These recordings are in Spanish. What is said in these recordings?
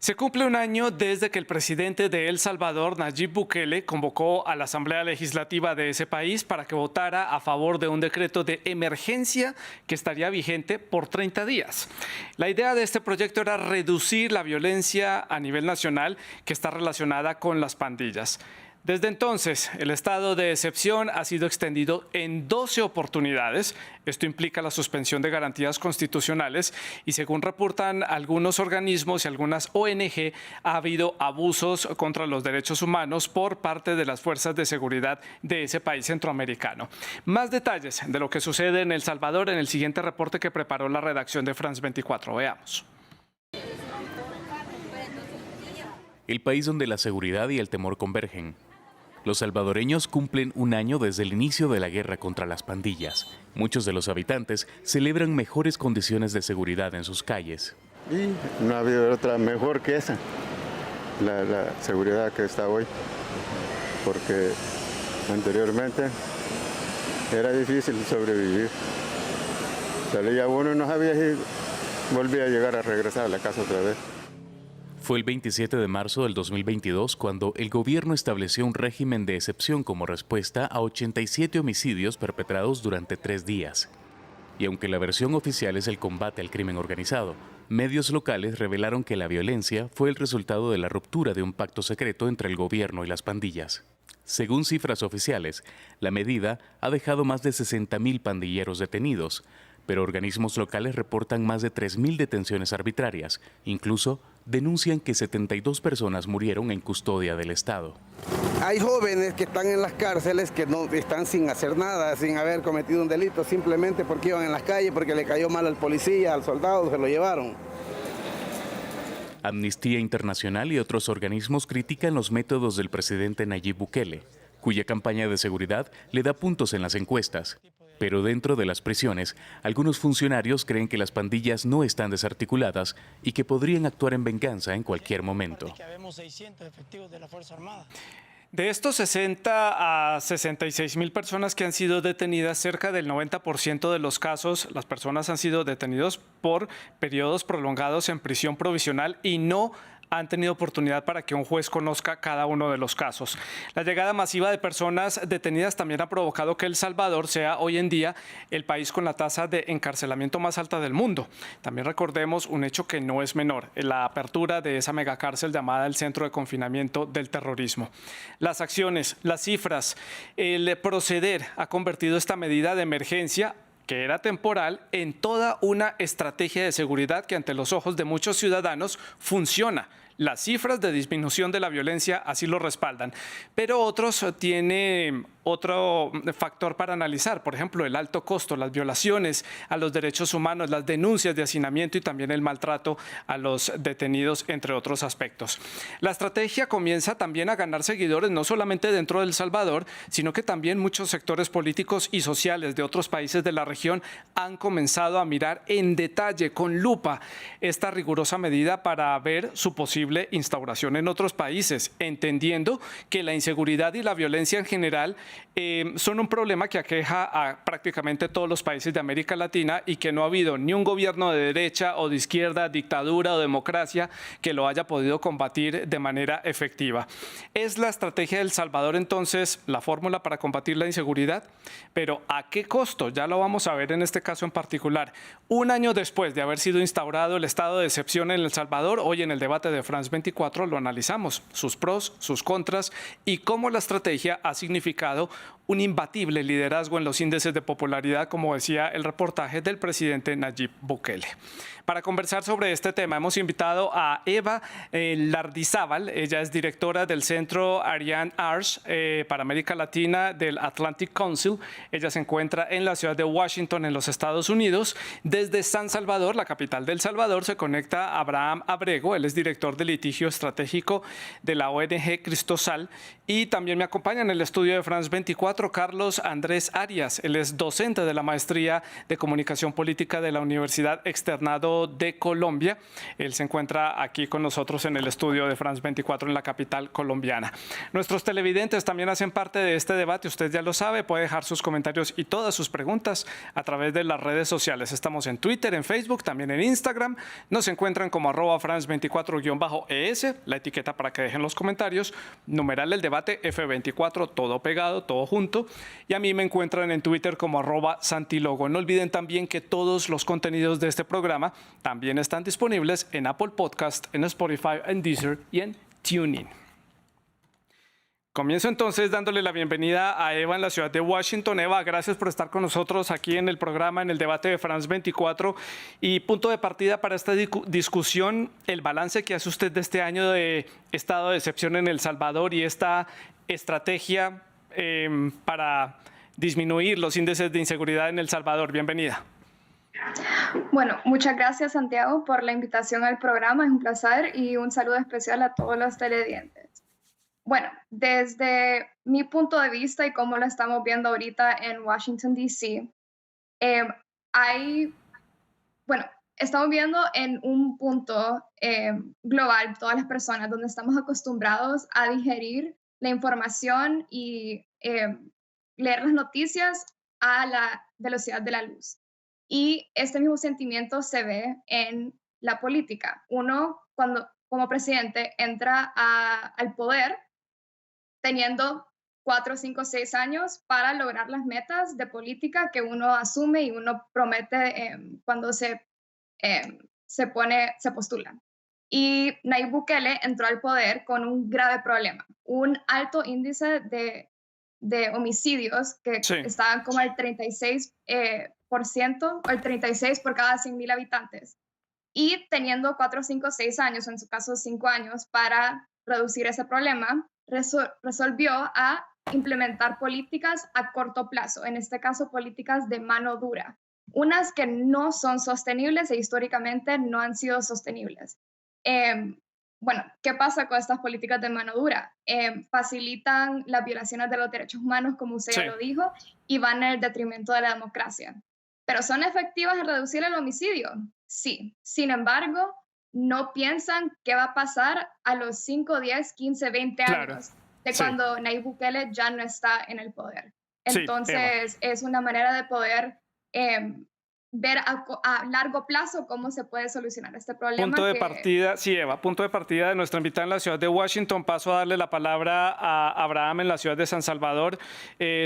Se cumple un año desde que el presidente de El Salvador, Nayib Bukele, convocó a la Asamblea Legislativa de ese país para que votara a favor de un decreto de emergencia que estaría vigente por 30 días. La idea de este proyecto era reducir la violencia a nivel nacional que está relacionada con las pandillas. Desde entonces, el estado de excepción ha sido extendido en 12 oportunidades. Esto implica la suspensión de garantías constitucionales y, según reportan algunos organismos y algunas ONG, ha habido abusos contra los derechos humanos por parte de las fuerzas de seguridad de ese país centroamericano. Más detalles de lo que sucede en El Salvador en el siguiente reporte que preparó la redacción de France 24. Veamos. El país donde la seguridad y el temor convergen. Los salvadoreños cumplen un año desde el inicio de la guerra contra las pandillas. Muchos de los habitantes celebran mejores condiciones de seguridad en sus calles. Y no ha habido otra mejor que esa, la seguridad que está hoy, porque anteriormente era difícil sobrevivir. Salía uno y no sabía si volvía a llegar a regresar a la casa otra vez. Fue el 27 de marzo del 2022 cuando el gobierno estableció un régimen de excepción como respuesta a 87 homicidios perpetrados durante 3 días. Y aunque la versión oficial es el combate al crimen organizado, medios locales revelaron que la violencia fue el resultado de la ruptura de un pacto secreto entre el gobierno y las pandillas. Según cifras oficiales, la medida ha dejado más de 60.000 pandilleros detenidos, pero organismos locales reportan más de 3.000 detenciones arbitrarias. Incluso denuncian que 72 personas murieron en custodia del Estado. Hay jóvenes que están en las cárceles que no están sin hacer nada, sin haber cometido un delito, simplemente porque iban en las calles, porque le cayó mal al policía, al soldado, se lo llevaron. Amnistía Internacional y otros organismos critican los métodos del presidente Nayib Bukele, cuya campaña de seguridad le da puntos en las encuestas. Pero dentro de las prisiones, algunos funcionarios creen que las pandillas no están desarticuladas y que podrían actuar en venganza en cualquier momento. De estos 60 a 66.000 personas que han sido detenidas, cerca del 90% de los casos, las personas han sido detenidos por periodos prolongados en prisión provisional y no han tenido oportunidad para que un juez conozca cada uno de los casos. La llegada masiva de personas detenidas también ha provocado que El Salvador sea hoy en día el país con la tasa de encarcelamiento más alta del mundo. También recordemos un hecho que no es menor, la apertura de esa megacárcel llamada el Centro de Confinamiento del Terrorismo. Las acciones, las cifras, el proceder ha convertido esta medida de emergencia que era temporal, en toda una estrategia de seguridad que ante los ojos de muchos ciudadanos funciona. Las cifras de disminución de la violencia así lo respaldan, pero otros tienen otro factor para analizar, por ejemplo, el alto costo, las violaciones a los derechos humanos, las denuncias de hacinamiento y también el maltrato a los detenidos, entre otros aspectos. La estrategia comienza también a ganar seguidores, no solamente dentro de El Salvador, sino que también muchos sectores políticos y sociales de otros países de la región han comenzado a mirar en detalle, con lupa, esta rigurosa medida para ver su posible instauración en otros países, entendiendo que la inseguridad y la violencia en general son un problema que aqueja a prácticamente todos los países de América Latina y que no ha habido ni un gobierno de derecha o de izquierda, dictadura o democracia que lo haya podido combatir de manera efectiva. ¿Es la estrategia de El Salvador entonces la fórmula para combatir la inseguridad? Pero ¿a qué costo? Ya lo vamos a ver en este caso en particular. Un año después de haber sido instaurado el estado de excepción en El Salvador, hoy en el debate de France 24 lo analizamos, sus pros, sus contras y cómo la estrategia ha significado un imbatible liderazgo en los índices de popularidad, como decía el reportaje del presidente Nayib Bukele. Para conversar sobre este tema hemos invitado a Eva Lardizábal. Ella es directora del Centro Ariane Arts para América Latina del Atlantic Council. Ella se encuentra en la ciudad de Washington, en los Estados Unidos. Desde San Salvador, la capital de El Salvador, se conecta Abraham Abrego. Él es director de litigio estratégico de la ONG Cristosal y también me acompaña en el estudio de France 24 24, Carlos Andrés Arias. Él es docente de la Maestría de Comunicación Política de la Universidad Externado de Colombia. Él se encuentra aquí con nosotros en el estudio de France 24 en la capital colombiana. Nuestros televidentes también hacen parte de este debate. Usted ya lo sabe, puede dejar sus comentarios y todas sus preguntas a través de las redes sociales. Estamos en Twitter, en Facebook, también en Instagram. Nos encuentran como @France24-ES, la etiqueta para que dejen los comentarios, numeral el debate F24, todo pegado, todo junto. Y a mí me encuentran en Twitter como @Santilogo. No olviden también que todos los contenidos de este programa también están disponibles en Apple Podcast, en Spotify, en Deezer y en TuneIn. Comienzo entonces dándole la bienvenida a Eva en la ciudad de Washington. Eva, gracias por estar con nosotros aquí en el programa, en el debate de France 24. Y punto de partida para esta discusión, el balance que hace usted de este año de estado de excepción en El Salvador y esta estrategia para disminuir los índices de inseguridad en El Salvador. Bienvenida. Bueno, muchas gracias, Santiago, por la invitación al programa. Es un placer y un saludo especial a todos los televidentes. Bueno, desde mi punto de vista y como lo estamos viendo ahorita en Washington, D.C., estamos viendo en un punto global, todas las personas, donde estamos acostumbrados a digerir la información y leer las noticias a la velocidad de la luz. Y este mismo sentimiento se ve en la política. Uno, cuando como presidente entra al poder, teniendo 4, 5, 6 años para lograr las metas de política que uno asume y uno promete cuando se postula. Y Nayib Bukele entró al poder con un grave problema, un alto índice de homicidios que estaban como al 36%, o el 36 por cada 100,000 habitantes. Y teniendo 4, 5, 6 años, en su caso 5 años, para reducir ese problema, resolvió a implementar políticas a corto plazo, en este caso políticas de mano dura, unas que no son sostenibles e históricamente no han sido sostenibles. ¿Qué pasa con estas políticas de mano dura? Facilitan las violaciones de los derechos humanos, como usted ya lo dijo, y van en el detrimento de la democracia. ¿Pero son efectivas en reducir el homicidio? Sí. Sin embargo, no piensan qué va a pasar a los 5, 10, 15, 20 años de cuando Nayib Bukele ya no está en el poder. Entonces, es una manera de poder ver a largo plazo cómo se puede solucionar este problema. Punto de partida, Eva, punto de partida de nuestra invitada en la ciudad de Washington. Paso a darle la palabra a Abraham en la ciudad de San Salvador.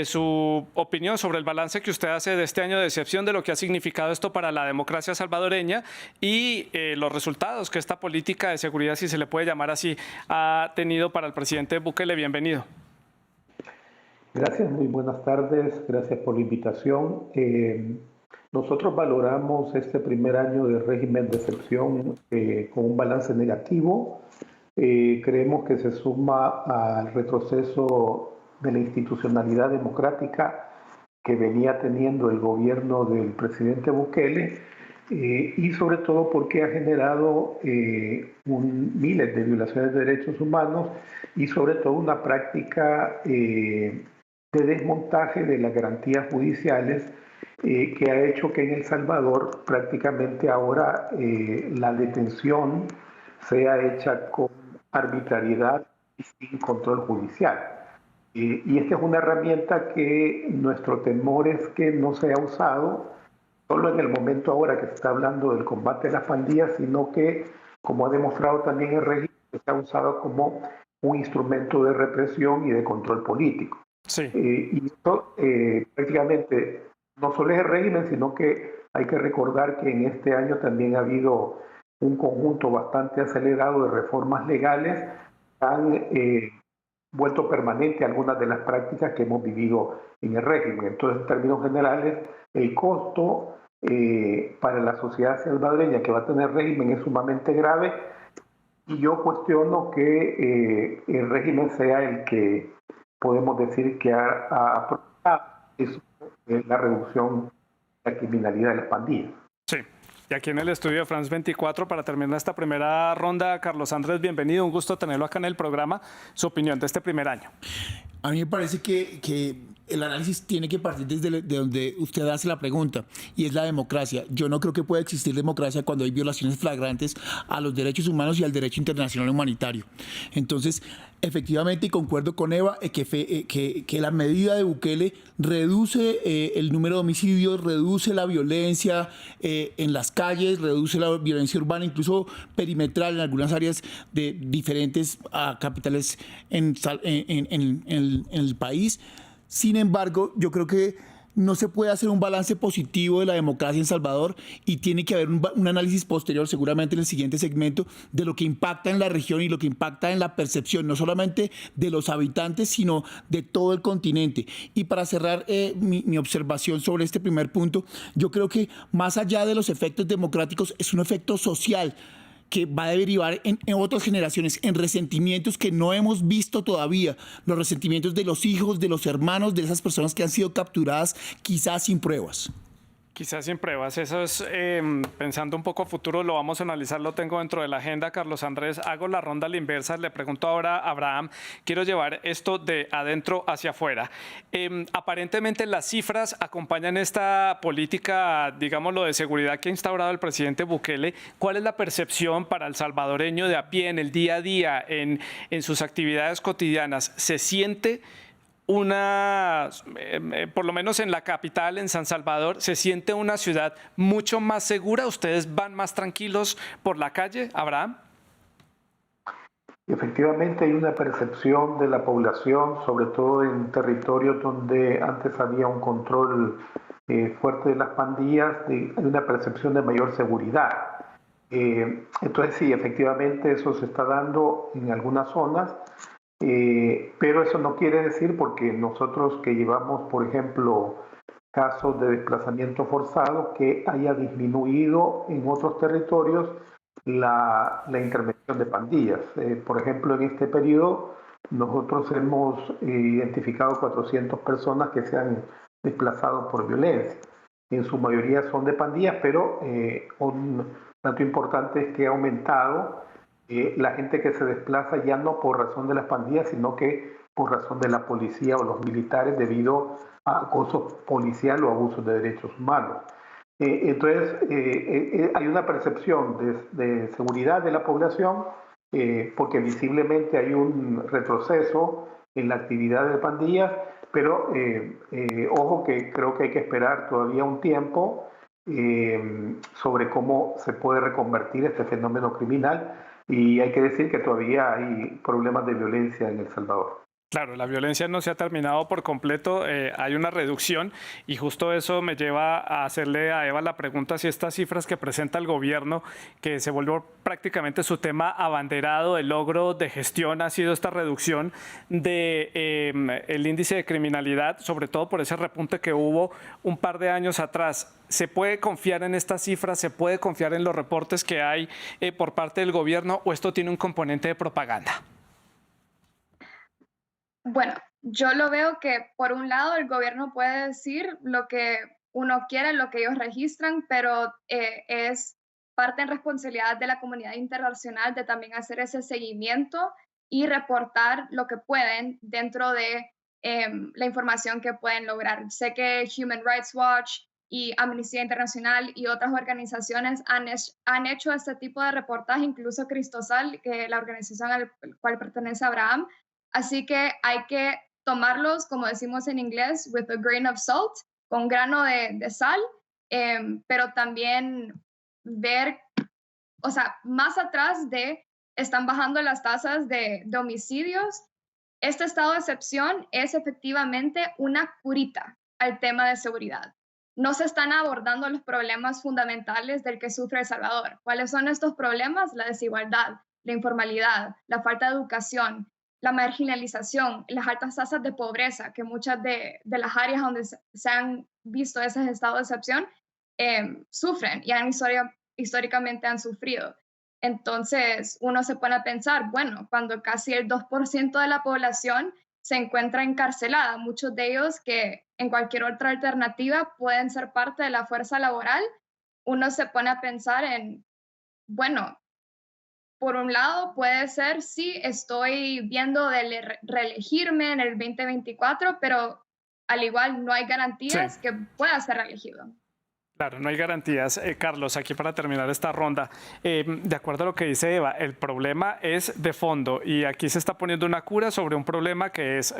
Su opinión sobre el balance que usted hace de este año de excepción, de lo que ha significado esto para la democracia salvadoreña y los resultados que esta política de seguridad, si se le puede llamar así, ha tenido para el presidente Bukele. Bienvenido. Gracias, muy buenas tardes. Gracias por la invitación. Nosotros valoramos este primer año de régimen de excepción con un balance negativo. Creemos que se suma al retroceso de la institucionalidad democrática que venía teniendo el gobierno del presidente Bukele y sobre todo porque ha generado miles de violaciones de derechos humanos y sobre todo una práctica de desmontaje de las garantías judiciales que ha hecho que en El Salvador prácticamente ahora la detención sea hecha con arbitrariedad y sin control judicial. Y esta es una herramienta que nuestro temor es que no sea usado solo en el momento ahora que se está hablando del combate a las pandillas, sino que, como ha demostrado también el régimen, se ha usado como un instrumento de represión y de control político. Y esto prácticamente no solo es el régimen, sino que hay que recordar que en este año también ha habido un conjunto bastante acelerado de reformas legales que han vuelto permanente algunas de las prácticas que hemos vivido en el régimen. Entonces, en términos generales, el costo para la sociedad salvadoreña que va a tener régimen es sumamente grave y yo cuestiono que el régimen sea el que podemos decir que ha aprovechado la reducción de la criminalidad de las pandillas. Sí. Y aquí en el estudio de France 24, para terminar esta primera ronda, Carlos Andrés, bienvenido, un gusto tenerlo acá en el programa. Su opinión de este primer año. A mí me parece que el análisis tiene que partir de donde usted hace la pregunta, y es la democracia. Yo no creo que pueda existir democracia cuando hay violaciones flagrantes a los derechos humanos y al derecho internacional humanitario. Entonces, efectivamente, y concuerdo con Eva, que la medida de Bukele reduce el número de homicidios, reduce la violencia en las calles, reduce la violencia urbana, incluso perimetral en algunas áreas de diferentes capitales en el país. Sin embargo, yo creo que no se puede hacer un balance positivo de la democracia en Salvador y tiene que haber un análisis posterior, seguramente en el siguiente segmento, de lo que impacta en la región y lo que impacta en la percepción, no solamente de los habitantes, sino de todo el continente. Y para cerrar mi observación sobre este primer punto, yo creo que más allá de los efectos democráticos, es un efecto social que va a derivar en otras generaciones, en resentimientos que no hemos visto todavía, los resentimientos de los hijos, de los hermanos, de esas personas que han sido capturadas quizás sin pruebas. Quizás sin pruebas. Eso es, pensando un poco a futuro, lo vamos a analizar, lo tengo dentro de la agenda. Carlos Andrés, hago la ronda a la inversa. Le pregunto ahora a Abraham, quiero llevar esto de adentro hacia afuera. Aparentemente las cifras acompañan esta política, digámoslo, de seguridad que ha instaurado el presidente Bukele. ¿Cuál es la percepción para el salvadoreño de a pie, en el día a día, en sus actividades cotidianas? ¿Se siente por lo menos en la capital, en San Salvador, se siente una ciudad mucho más segura? ¿Ustedes van más tranquilos por la calle, Abraham? Efectivamente hay una percepción de la población, sobre todo en territorios donde antes había un control fuerte de las pandillas, hay una percepción de mayor seguridad. Entonces sí, efectivamente eso se está dando en algunas zonas. Pero eso no quiere decir, porque nosotros que llevamos, por ejemplo, casos de desplazamiento forzado, que haya disminuido en otros territorios la intervención de pandillas. Por ejemplo, en este periodo nosotros hemos identificado 400 personas que se han desplazado por violencia. En su mayoría son de pandillas, pero un dato importante es que ha aumentado la gente que se desplaza ya no por razón de las pandillas, sino que por razón de la policía o los militares debido a acoso policial o abusos de derechos humanos. Entonces, hay una percepción de seguridad de la población porque visiblemente hay un retroceso en la actividad de pandillas, pero ojo que creo que hay que esperar todavía un tiempo sobre cómo se puede reconvertir este fenómeno criminal. Y hay que decir que todavía hay problemas de violencia en El Salvador. Claro, la violencia no se ha terminado por completo, hay una reducción, y justo eso me lleva a hacerle a Eva la pregunta si estas cifras que presenta el gobierno, que se volvió prácticamente su tema abanderado, el logro de gestión ha sido esta reducción el índice de criminalidad, sobre todo por ese repunte que hubo un par de años atrás. ¿Se puede confiar en estas cifras? ¿Se puede confiar en los reportes que hay por parte del gobierno, o esto tiene un componente de propaganda? Bueno, yo lo veo que por un lado el gobierno puede decir lo que uno quiere, lo que ellos registran, pero es parte en responsabilidad de la comunidad internacional de también hacer ese seguimiento y reportar lo que pueden dentro de la información que pueden lograr. Sé que Human Rights Watch y Amnistía Internacional y otras organizaciones han hecho este tipo de reportaje, incluso Cristosal, que es la organización a la cual pertenece Abraham. Así que hay que tomarlos, como decimos en inglés, with a grain of salt, con grano de sal, pero también ver, o sea, más atrás están bajando las tasas de homicidios. Este estado de excepción es efectivamente una curita al tema de seguridad. No se están abordando los problemas fundamentales del que sufre El Salvador. ¿Cuáles son estos problemas? La desigualdad, la informalidad, la falta de educación, la marginalización, las altas tasas de pobreza, que muchas de las áreas donde se han visto esos estados de excepción sufren y históricamente han sufrido. Entonces, uno se pone a pensar, bueno, cuando casi el 2% de la población se encuentra encarcelada, muchos de ellos que en cualquier otra alternativa pueden ser parte de la fuerza laboral, uno se pone a pensar en, bueno, por un lado puede ser, sí, estoy viendo de reelegirme en el 2024, pero al igual no hay garantías que pueda ser reelegido. Claro, no hay garantías. Carlos, aquí para terminar esta ronda, de acuerdo a lo que dice Eva, el problema es de fondo y aquí se está poniendo una cura sobre un problema que es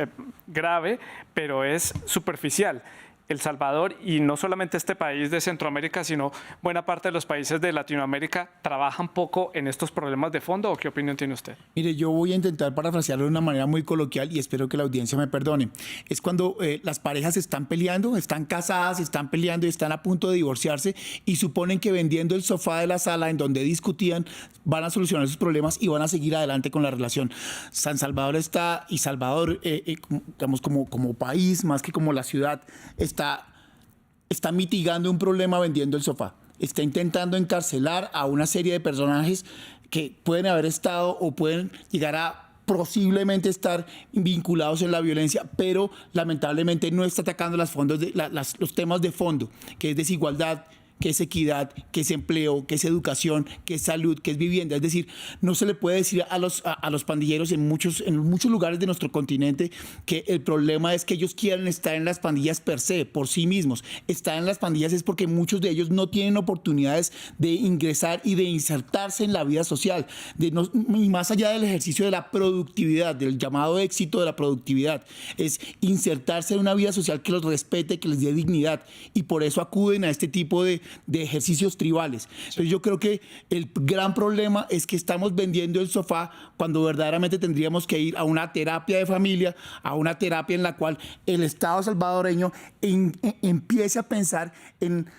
grave, pero es superficial. El Salvador, y no solamente este país de Centroamérica, sino buena parte de los países de Latinoamérica, trabajan poco en estos problemas de fondo, ¿o qué opinión tiene usted? Mire, yo voy a intentar parafrasearlo de una manera muy coloquial y espero que la audiencia me perdone. Es cuando las parejas están peleando, están casadas, están peleando y están a punto de divorciarse y suponen que vendiendo el sofá de la sala en donde discutían van a solucionar sus problemas y van a seguir adelante con la relación. San Salvador está, y Salvador, digamos, como país, más que como la ciudad, está mitigando un problema vendiendo el sofá. Está intentando encarcelar a una serie de personajes que pueden haber estado o pueden llegar a posiblemente estar vinculados en la violencia, pero lamentablemente no está atacando los temas de fondo, que es desigualdad, que es equidad, que es empleo, que es educación, que es salud, que es vivienda. Es decir, no se le puede decir a los pandilleros en muchos lugares de nuestro continente que el problema es que ellos quieren estar en las pandillas per se, por sí mismos. Estar en las pandillas es porque muchos de ellos no tienen oportunidades de ingresar y de insertarse en la vida social. Y más allá del ejercicio de la productividad, del llamado éxito de la productividad, es insertarse en una vida social que los respete, que les dé dignidad. Y por eso acuden a este tipo de ejercicios tribales. Entonces yo creo que el gran problema es que estamos vendiendo el sofá cuando verdaderamente tendríamos que ir a una terapia de familia, a una terapia en la cual el Estado salvadoreño empiece a pensar en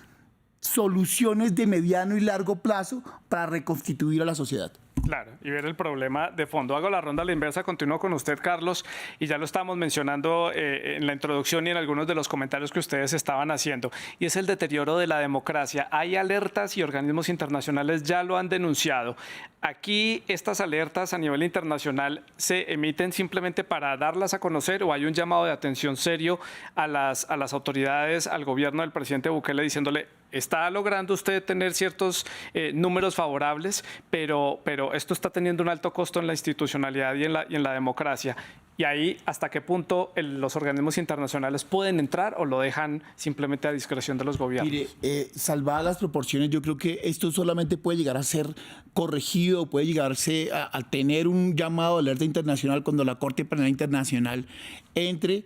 soluciones de mediano y largo plazo para reconstituir a la sociedad. Claro, y ver el problema de fondo. Hago la ronda a la inversa, continúo con usted, Carlos, y ya lo estábamos mencionando en la introducción y en algunos de los comentarios que ustedes estaban haciendo, y es el deterioro de la democracia. Hay alertas y organismos internacionales ya lo han denunciado. Aquí estas alertas a nivel internacional se emiten simplemente para darlas a conocer, o hay un llamado de atención serio a las autoridades, al gobierno del presidente Bukele, diciéndole: está logrando usted tener ciertos números favorables, pero esto está teniendo un alto costo en la institucionalidad y en la democracia. Y ahí, ¿hasta qué punto los organismos internacionales pueden entrar o lo dejan simplemente a discreción de los gobiernos? Mire, salvadas las proporciones, yo creo que esto solamente puede llegar a ser corregido, puede llegarse a tener un llamado de alerta internacional cuando la Corte Penal Internacional entre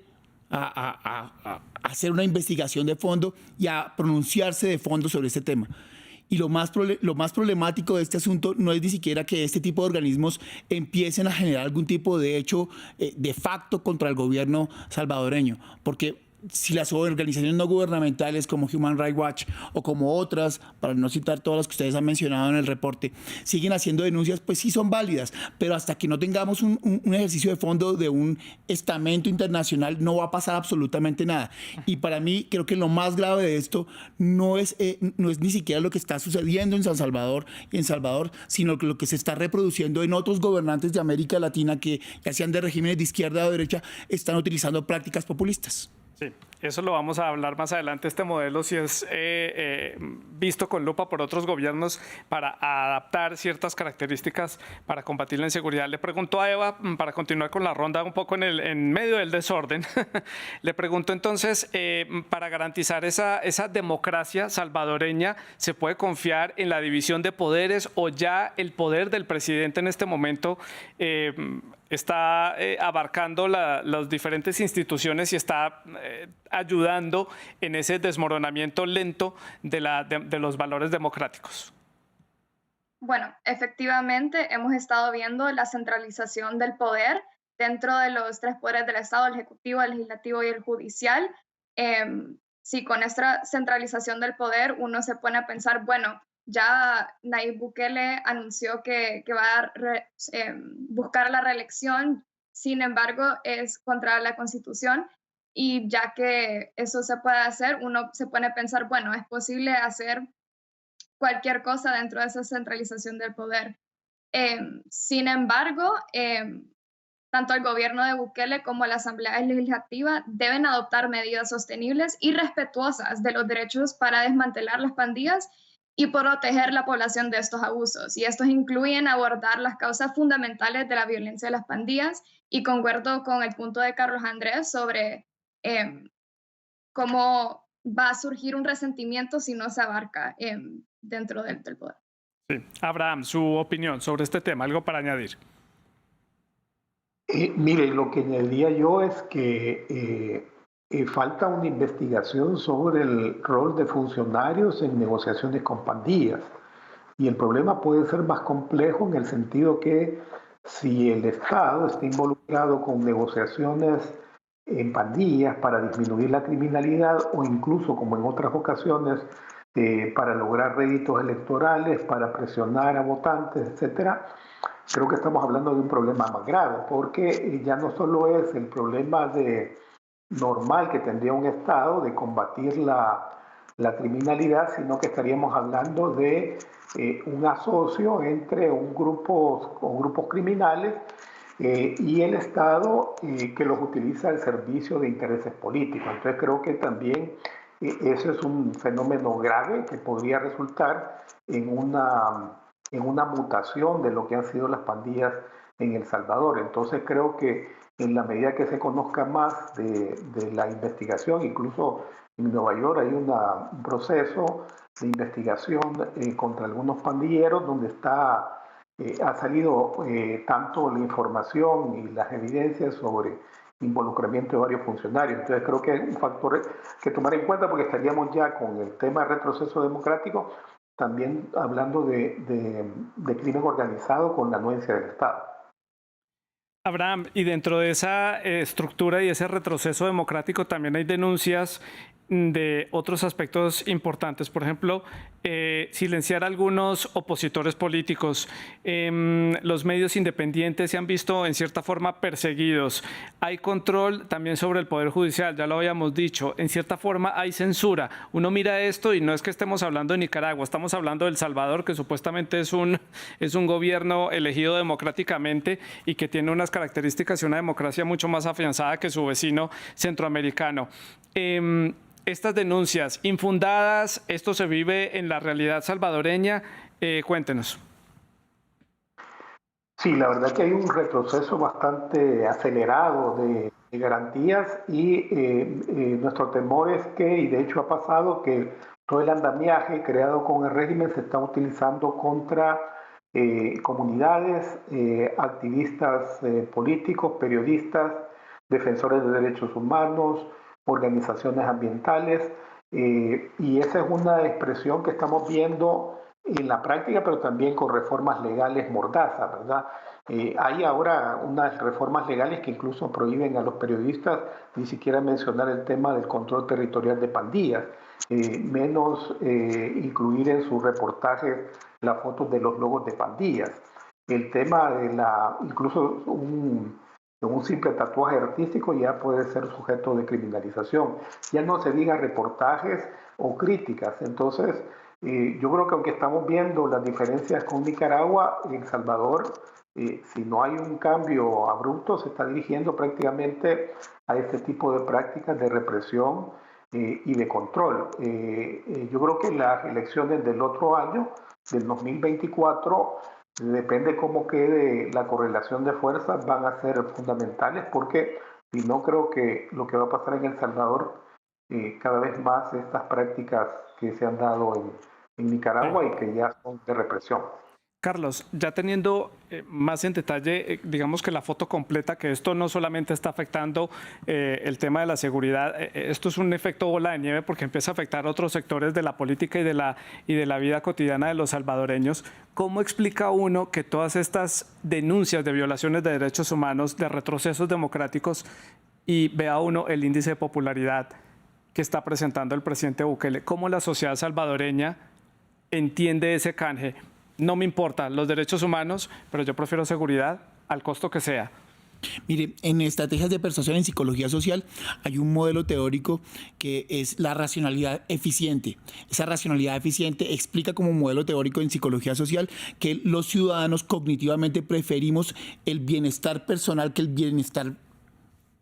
a hacer una investigación de fondo y a pronunciarse de fondo sobre este tema. Y lo más problemático de este asunto no es ni siquiera que este tipo de organismos empiecen a generar algún tipo de hecho de facto contra el gobierno salvadoreño, porque si las organizaciones no gubernamentales como Human Rights Watch o como otras, para no citar todas las que ustedes han mencionado en el reporte, siguen haciendo denuncias, pues sí son válidas, pero hasta que no tengamos un ejercicio de fondo de un estamento internacional no va a pasar absolutamente nada. Y para mí creo que lo más grave de esto no es ni siquiera lo que está sucediendo en San Salvador, sino lo que se está reproduciendo en otros gobernantes de América Latina que, ya sean de regímenes de izquierda o derecha, están utilizando prácticas populistas. Sí, eso lo vamos a hablar más adelante. Este modelo sí es visto con lupa por otros gobiernos para adaptar ciertas características para combatir la inseguridad. Le pregunto a Eva, para continuar con la ronda un poco en medio del desorden, le pregunto entonces, para garantizar esa democracia salvadoreña, ¿se puede confiar en la división de poderes o ya el poder del presidente en este momento está abarcando las diferentes instituciones y está ayudando en ese desmoronamiento lento de los valores democráticos? Bueno, efectivamente hemos estado viendo la centralización del poder dentro de los tres poderes del Estado: el Ejecutivo, el Legislativo y el Judicial. Sí, con esta centralización del poder uno se pone a pensar, bueno, ya Nayib Bukele anunció que va a buscar la reelección, sin embargo es contra la Constitución, y ya que eso se puede hacer, uno se pone a pensar, bueno, es posible hacer cualquier cosa dentro de esa centralización del poder. Sin embargo, tanto el gobierno de Bukele como la Asamblea Legislativa deben adoptar medidas sostenibles y respetuosas de los derechos para desmantelar las pandillas y proteger la población de estos abusos. Y estos incluyen abordar las causas fundamentales de la violencia de las pandillas, y concuerdo con el punto de Carlos Andrés sobre cómo va a surgir un resentimiento si no se abarca dentro del poder. Sí. Abraham, su opinión sobre este tema, algo para añadir. Mire, lo que añadiría yo es que falta una investigación sobre el rol de funcionarios en negociaciones con pandillas. Y el problema puede ser más complejo en el sentido que si el Estado está involucrado con negociaciones en pandillas para disminuir la criminalidad o incluso, como en otras ocasiones, para lograr réditos electorales, para presionar a votantes, etcétera, creo que estamos hablando de un problema más grave, porque ya no solo es el problema normal que tendría un Estado de combatir la criminalidad, sino que estaríamos hablando de un asocio entre grupos criminales y el Estado que los utiliza al servicio de intereses políticos. Entonces creo que también eso es un fenómeno grave que podría resultar en una mutación de lo que han sido las pandillas en El Salvador. Entonces creo que en la medida que se conozca más de la investigación, incluso en Nueva York hay un proceso de investigación contra algunos pandilleros donde ha salido tanto la información y las evidencias sobre involucramiento de varios funcionarios. Entonces creo que es un factor que tomar en cuenta porque estaríamos ya con el tema de retroceso democrático, también hablando de crimen organizado con la anuencia del Estado. Abraham, y dentro de esa estructura y ese retroceso democrático también hay denuncias de otros aspectos importantes. Por ejemplo, silenciar a algunos opositores políticos. Los medios independientes se han visto en cierta forma perseguidos. Hay control también sobre el Poder Judicial, ya lo habíamos dicho. En cierta forma hay censura. Uno mira esto y no es que estemos hablando de Nicaragua, estamos hablando de El Salvador, que supuestamente es un gobierno elegido democráticamente y que tiene unas características y una democracia mucho más afianzada que su vecino centroamericano. Estas denuncias infundadas, ¿esto se vive en la realidad salvadoreña? Cuéntenos. Sí, la verdad que hay un retroceso bastante acelerado de garantías y nuestro temor es que, y de hecho ha pasado, que todo el andamiaje creado con el régimen se está utilizando contra comunidades, activistas políticos, periodistas, defensores de derechos humanos, organizaciones ambientales, y esa es una expresión que estamos viendo en la práctica, pero también con reformas legales mordazas, ¿verdad? Hay ahora unas reformas legales que incluso prohíben a los periodistas ni siquiera mencionar el tema del control territorial de pandillas, menos incluir en sus reportajes las fotos de los logos de pandillas. El tema de incluso un simple tatuaje artístico ya puede ser sujeto de criminalización. Ya no se diga reportajes o críticas. Entonces, yo creo que aunque estamos viendo las diferencias con Nicaragua, en El Salvador, si no hay un cambio abrupto, se está dirigiendo prácticamente a este tipo de prácticas de represión y de control. Yo creo que las elecciones del otro año, del 2024, depende cómo quede la correlación de fuerzas, van a ser fundamentales porque si no creo que lo que va a pasar en El Salvador, cada vez más estas prácticas que se han dado en Nicaragua y que ya son de represión. Carlos, ya teniendo más en detalle, digamos que la foto completa, que esto no solamente está afectando el tema de la seguridad, esto es un efecto bola de nieve porque empieza a afectar otros sectores de la política y de la vida cotidiana de los salvadoreños. ¿Cómo explica uno que todas estas denuncias de violaciones de derechos humanos, de retrocesos democráticos, y vea uno el índice de popularidad que está presentando el presidente Bukele? ¿Cómo la sociedad salvadoreña entiende ese canje? No me importan los derechos humanos, pero yo prefiero seguridad al costo que sea. Mire, en estrategias de persuasión en psicología social hay un modelo teórico que es la racionalidad eficiente. Esa racionalidad eficiente explica como modelo teórico en psicología social que los ciudadanos cognitivamente preferimos el bienestar personal que el bienestar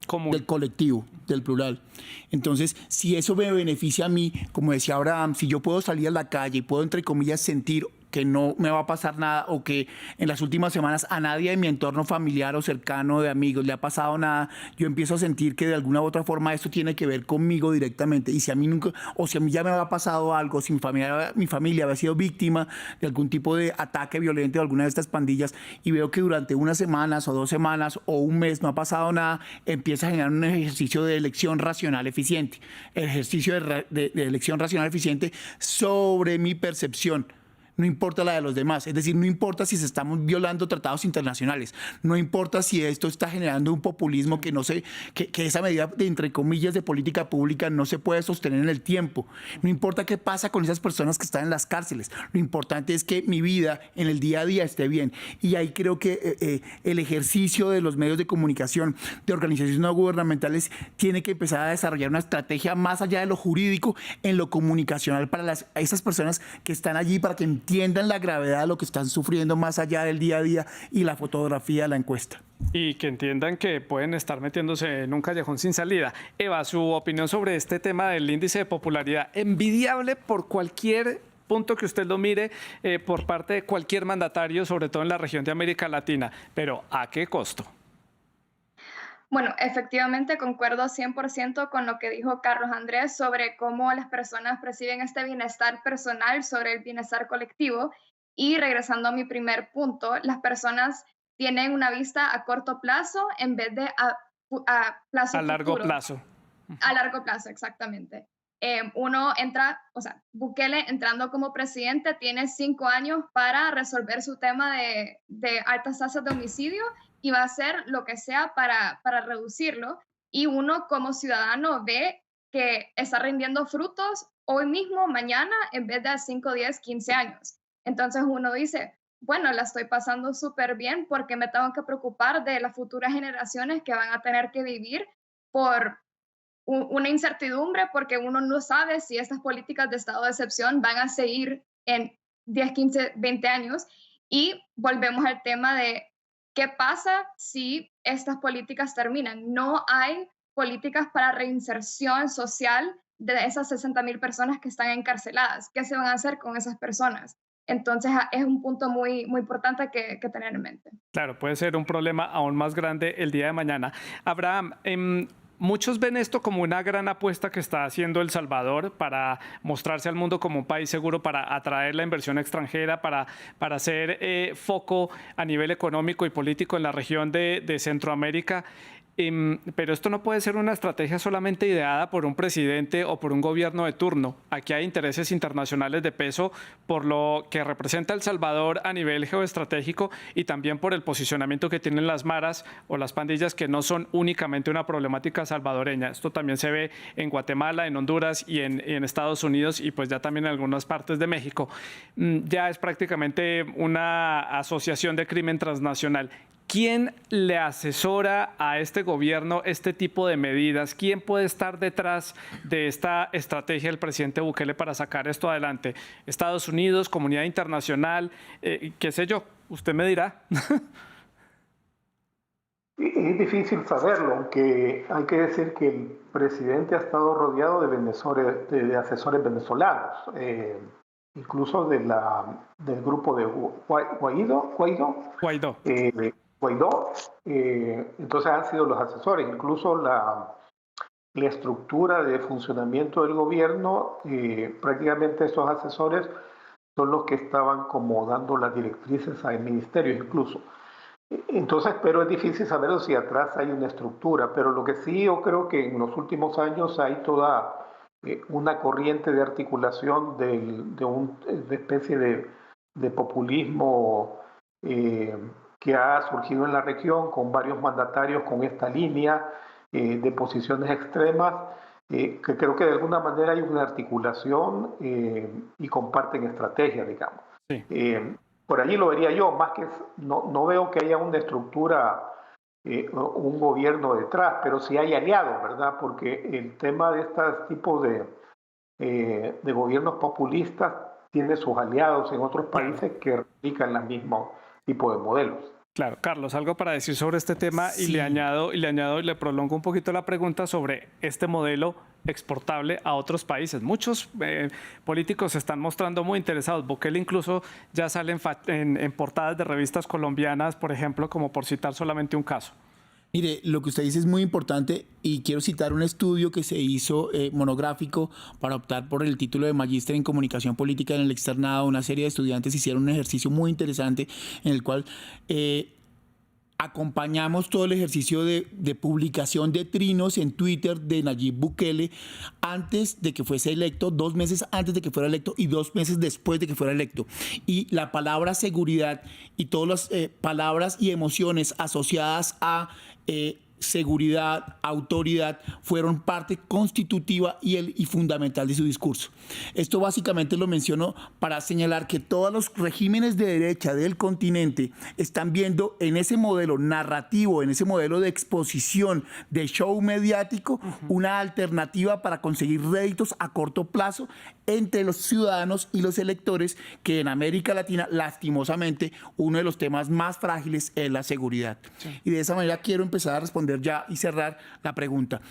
común, del colectivo, del plural. Entonces, si eso me beneficia a mí, como decía Abraham, si yo puedo salir a la calle y puedo, entre comillas, sentir que no me va a pasar nada o que en las últimas semanas a nadie de mi entorno familiar o cercano de amigos le ha pasado nada, yo empiezo a sentir que de alguna u otra forma esto tiene que ver conmigo directamente. Y si a mí nunca, o si a mí ya me había pasado algo, si mi familia había sido víctima de algún tipo de ataque violento de alguna de estas pandillas y veo que durante unas semanas o 2 semanas o un mes no ha pasado nada, empieza a generar un ejercicio de elección racional eficiente. El ejercicio de elección racional eficiente sobre mi percepción. No importa la de los demás, es decir, no importa si se están violando tratados internacionales, no importa si esto está generando un populismo que no sé, que esa medida de, entre comillas, de política pública no se puede sostener en el tiempo, no importa qué pasa con esas personas que están en las cárceles, lo importante es que mi vida en el día a día esté bien. Y ahí creo que el ejercicio de los medios de comunicación, de organizaciones no gubernamentales, tiene que empezar a desarrollar una estrategia más allá de lo jurídico, en lo comunicacional para esas personas que están allí, para que entiendan la gravedad de lo que están sufriendo más allá del día a día y la fotografía de la encuesta. Y que entiendan que pueden estar metiéndose en un callejón sin salida. Eva, su opinión sobre este tema del índice de popularidad, envidiable por cualquier punto que usted lo mire, por parte de cualquier mandatario, sobre todo en la región de América Latina, pero ¿a qué costo? Bueno, efectivamente concuerdo 100% con lo que dijo Carlos Andrés sobre cómo las personas perciben este bienestar personal sobre el bienestar colectivo. Y regresando a mi primer punto, las personas tienen una vista a corto plazo en vez de a plazo a largo futuro. plazo. A largo plazo, exactamente. Uno entra, o sea, Bukele entrando como presidente tiene 5 años para resolver su tema de altas tasas de homicidio y va a hacer lo que sea para reducirlo. Y uno como ciudadano ve que está rindiendo frutos hoy mismo, mañana, en vez de a 5, 10, 15 años. Entonces uno dice, bueno, la estoy pasando súper bien porque me tengo que preocupar de las futuras generaciones que van a tener que vivir por una incertidumbre, porque uno no sabe si estas políticas de estado de excepción van a seguir en 10, 15, 20 años. Y volvemos al tema de qué pasa si estas políticas terminan. No hay políticas para reinserción social de esas 60,000 personas que están encarceladas. ¿Qué se van a hacer con esas personas? Entonces es un punto muy, muy importante que tener en mente. Claro, puede ser un problema aún más grande el día de mañana. Abraham, muchos ven esto como una gran apuesta que está haciendo El Salvador para mostrarse al mundo como un país seguro, para atraer la inversión extranjera, para ser foco a nivel económico y político en la región de Centroamérica. Pero esto no puede ser una estrategia solamente ideada por un presidente o por un gobierno de turno. Aquí hay intereses internacionales de peso por lo que representa El Salvador a nivel geoestratégico y también por el posicionamiento que tienen las maras o las pandillas, que no son únicamente una problemática salvadoreña. Esto también se ve en Guatemala, en Honduras y en Estados Unidos, y pues ya también en algunas partes de México. Ya es prácticamente una asociación de crimen transnacional. ¿Quién le asesora a este gobierno este tipo de medidas? ¿Quién puede estar detrás de esta estrategia del presidente Bukele para sacar esto adelante? ¿Estados Unidos, comunidad internacional, qué sé yo? Usted me dirá. Es difícil saberlo, aunque hay que decir que el presidente ha estado rodeado de asesores venezolanos, incluso del grupo de Guaidó, entonces han sido los asesores, incluso la estructura de funcionamiento del gobierno, prácticamente esos asesores son los que estaban como dando las directrices al ministerio incluso. Entonces, pero es difícil saber si atrás hay una estructura, pero lo que sí yo creo que en los últimos años hay toda una corriente de articulación de una especie de populismo que ha surgido en la región con varios mandatarios con esta línea de posiciones extremas, que creo que de alguna manera hay una articulación y comparten estrategias, digamos. Sí. Por allí lo vería yo, más que no veo que haya una estructura, un gobierno detrás, pero sí hay aliados, ¿verdad? Porque el tema de este tipo de gobiernos populistas tiene sus aliados en otros países que replican el mismo tipo de modelos. Claro, Carlos, algo para decir sobre este tema y le añado y le prolongo un poquito la pregunta sobre este modelo exportable a otros países. Muchos políticos se están mostrando muy interesados. Bukele incluso ya sale en portadas de revistas colombianas, por ejemplo, como por citar solamente un caso. Mire, lo que usted dice es muy importante y quiero citar un estudio que se hizo monográfico para optar por el título de Magíster en Comunicación Política en el externado. Una serie de estudiantes hicieron un ejercicio muy interesante en el cual acompañamos todo el ejercicio de publicación de trinos en Twitter de Nayib Bukele antes de que fuese electo, 2 meses antes de que fuera electo y 2 meses después de que fuera electo. Y la palabra seguridad y todas las palabras y emociones asociadas a seguridad, autoridad, fueron parte constitutiva y fundamental de su discurso. Esto básicamente lo menciono para señalar que todos los regímenes de derecha del continente están viendo en ese modelo narrativo, en ese modelo de exposición, de show mediático, una alternativa para conseguir réditos a corto plazo entre los ciudadanos y los electores, que en América Latina, lastimosamente, uno de los temas más frágiles es la seguridad. Sí. Y de esa manera quiero empezar a responder ya y cerrar la pregunta.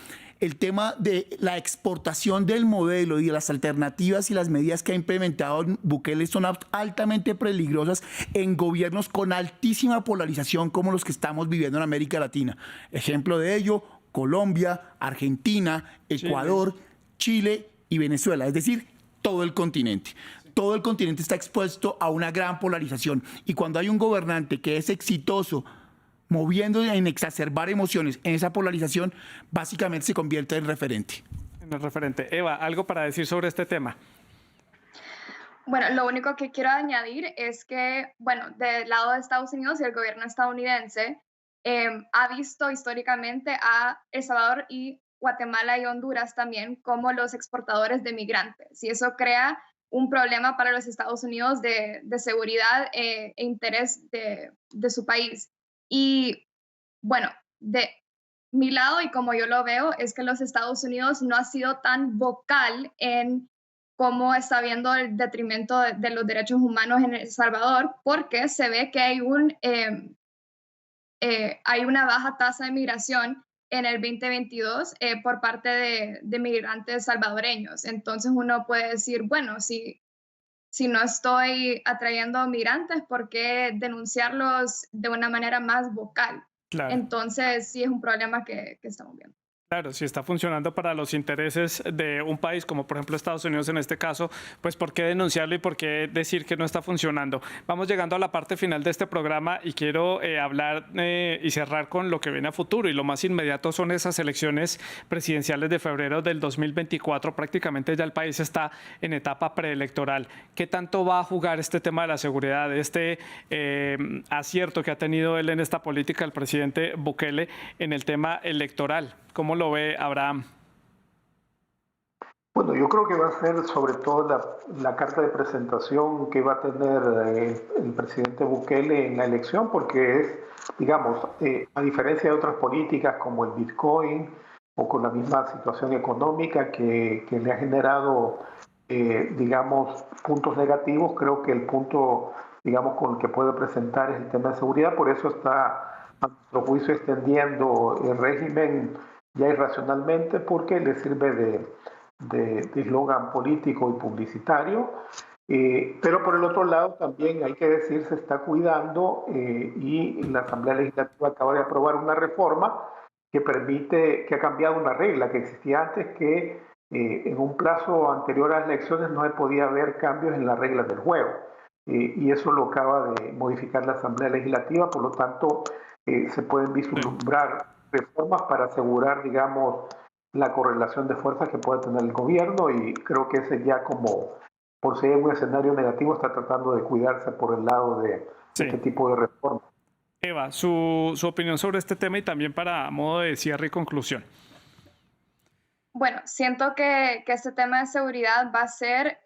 El tema de la exportación del modelo y de las alternativas y las medidas que ha implementado Bukele son altamente peligrosas en gobiernos con altísima polarización como los que estamos viviendo en América Latina. Ejemplo de ello, Colombia, Argentina, Ecuador, Chile y Venezuela, es decir, todo el continente. Todo el continente está expuesto a una gran polarización y cuando hay un gobernante que es exitoso moviendo en exacerbar emociones en esa polarización, básicamente se convierte en referente. En el referente. Eva, ¿algo para decir sobre este tema? Bueno, lo único que quiero añadir es que, bueno, del lado de Estados Unidos y el gobierno estadounidense ha visto históricamente a El Salvador y Guatemala y Honduras también como los exportadores de migrantes. Y eso crea un problema para los Estados Unidos de seguridad e interés de su país. Y bueno, de mi lado y como yo lo veo, es que los Estados Unidos no ha sido tan vocal en cómo está viendo el detrimento de los derechos humanos en El Salvador, porque se ve que hay una baja tasa de migración en el 2022 por parte de migrantes salvadoreños. Entonces uno puede decir, bueno, si no estoy atrayendo migrantes, ¿por qué denunciarlos de una manera más vocal? Claro. Entonces sí es un problema que estamos viendo. Claro, si está funcionando para los intereses de un país, como por ejemplo Estados Unidos en este caso, pues ¿por qué denunciarlo y por qué decir que no está funcionando? Vamos llegando a la parte final de este programa y quiero hablar y cerrar con lo que viene a futuro. Y lo más inmediato son esas elecciones presidenciales de febrero del 2024. Prácticamente ya el país está en etapa preelectoral. ¿Qué tanto va a jugar este tema de la seguridad, este acierto que ha tenido él en esta política, el presidente Bukele, en el tema electoral? ¿Cómo lo ve Abraham? Bueno, yo creo que va a ser sobre todo la carta de presentación que va a tener el presidente Bukele en la elección, porque es, digamos, a diferencia de otras políticas como el Bitcoin o con la misma situación económica que le ha generado, digamos, puntos negativos, creo que el punto, digamos, con el que puede presentar es el tema de seguridad. Por eso está, a nuestro juicio, extendiendo el régimen ya irracionalmente, porque le sirve de eslogan político y publicitario, pero por el otro lado también hay que decir se está cuidando y la Asamblea Legislativa acaba de aprobar una reforma que ha cambiado una regla que existía antes, que en un plazo anterior a las elecciones no se podía haber cambios en las reglas del juego, y eso lo acaba de modificar la Asamblea Legislativa. Por lo tanto se pueden vislumbrar reformas para asegurar, digamos, la correlación de fuerzas que pueda tener el gobierno, y creo que ese ya, como por si hay un escenario negativo, está tratando de cuidarse por el lado de este tipo de reformas. Eva, su opinión sobre este tema y también para modo de cierre y conclusión. Bueno, siento que este tema de seguridad va a ser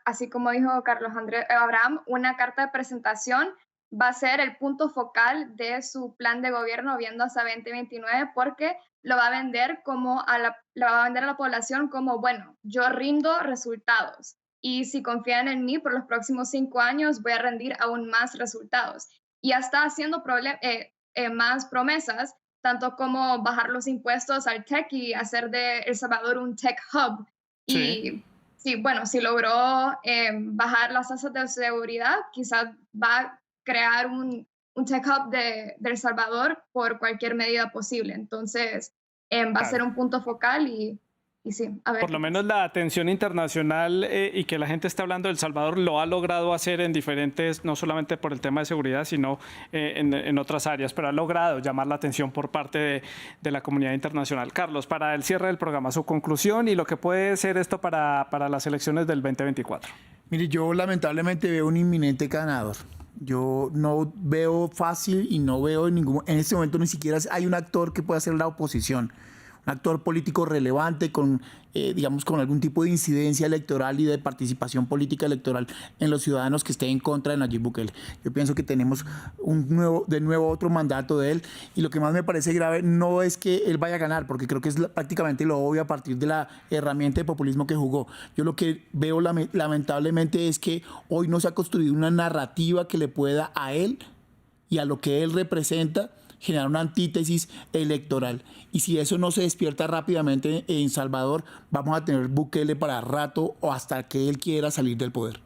así como dijo Carlos Abraham, una carta de presentación. Va a ser el punto focal de su plan de gobierno viendo hasta 2029, porque lo va a vender a la población como, bueno, yo rindo resultados y si confían en mí por los próximos 5 años voy a rendir aún más resultados. ya está haciendo más promesas, tanto como bajar los impuestos al tech y hacer de El Salvador un tech hub. Sí. Y sí, bueno, si logró bajar las tasas de seguridad, quizás va a crear un tech hub de El Salvador por cualquier medida posible. Entonces, va a ser un punto focal y sí, a ver. Por lo menos la atención internacional y que la gente está hablando de El Salvador lo ha logrado hacer en diferentes, no solamente por el tema de seguridad, sino en otras áreas, pero ha logrado llamar la atención por parte de la comunidad internacional. Carlos, para el cierre del programa, su conclusión y lo que puede ser esto para las elecciones del 2024. Mire, yo lamentablemente veo un inminente ganador. Yo no veo fácil y no veo en este momento ni siquiera hay un actor que pueda hacer la oposición. Un actor político relevante con, digamos, con algún tipo de incidencia electoral y de participación política electoral en los ciudadanos que esté en contra de Nayib Bukele. Yo pienso que tenemos de nuevo otro mandato de él, y lo que más me parece grave no es que él vaya a ganar, porque creo que es prácticamente lo obvio a partir de la herramienta de populismo que jugó. Yo lo que veo lamentablemente es que hoy no se ha construido una narrativa que le pueda a él y a lo que él representa generar una antítesis electoral. Y si eso no se despierta rápidamente en Salvador, vamos a tener Bukele para rato o hasta que él quiera salir del poder.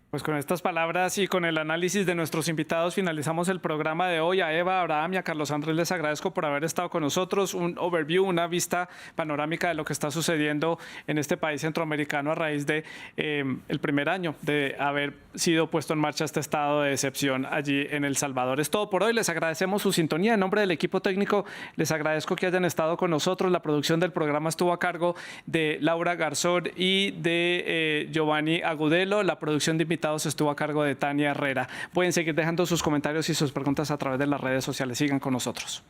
Pues con estas palabras y con el análisis de nuestros invitados finalizamos el programa de hoy. A Eva, a Abraham y a Carlos Andrés les agradezco por haber estado con nosotros. Un overview, una vista panorámica de lo que está sucediendo en este país centroamericano a raíz de el primer año de haber sido puesto en marcha este estado de excepción allí en El Salvador. Es todo por hoy. Les agradecemos su sintonía. En nombre del equipo técnico les agradezco que hayan estado con nosotros. La producción del programa estuvo a cargo de Laura Garzón y de Giovanni Agudelo. La producción de invitados estuvo a cargo de Tania Herrera. Pueden seguir dejando sus comentarios y sus preguntas a través de las redes sociales. Sigan con nosotros.